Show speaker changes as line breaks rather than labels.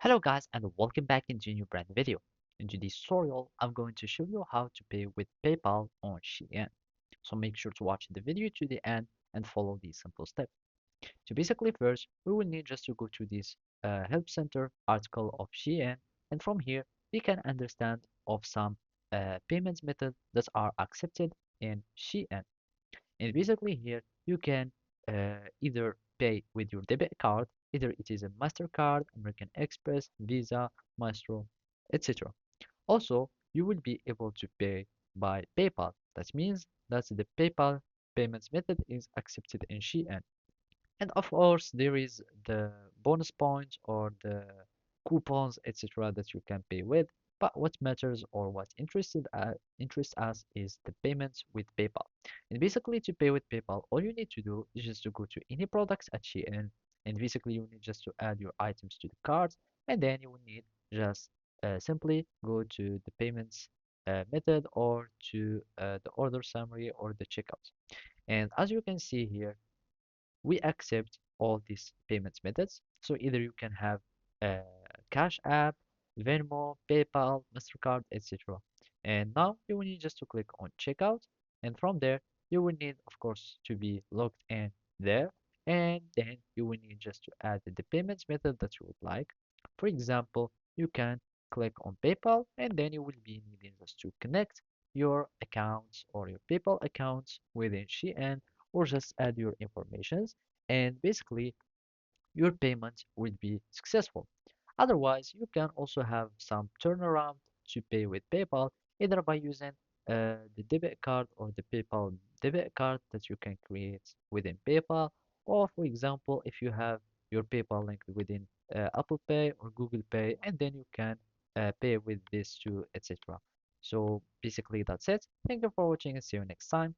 Hello guys and welcome back into a new brand video. In today's tutorial, I'm going to show you how to pay with PayPal on Shein. So make sure to watch the video to the end and follow these simple steps. So basically first, we will need just to go to this help center article of Shein, and from here we can understand of some payment methods that are accepted in Shein. And basically here you can either pay with your debit card, either it is a MasterCard, American Express, Visa, Maestro, etc. Also, you will be able to pay by PayPal. That means that the PayPal payments method is accepted in Shein. And of course, there is the bonus points or the coupons, etc., that you can pay with. But what matters or what interests us is the payments with PayPal. And basically, to pay with PayPal, all you need to do is just to go to any products at Shein, and basically you need just to add your items to the cards, and then you will need just simply go to the payments method or to the order summary or the checkout. And as you can see here, we accept all these payments methods. So either you can have a Cash App, Venmo, PayPal, MasterCard, etc. And now you will need just to click on checkout. And from there, you will need, of course, to be logged in there. And then you will need just to add the payments method that you would like. For example, you can click on PayPal and then you will be needing just to connect your accounts or your PayPal accounts within Shein or just add your informations and basically your payment will be successful. Otherwise, you can also have some turnaround to pay with PayPal either by using the debit card or the PayPal debit card that you can create within PayPal, or for example, if you have your PayPal linked within Apple Pay or Google Pay, and then you can pay with this too, etc. So basically, that's it. Thank you for watching and see you next time.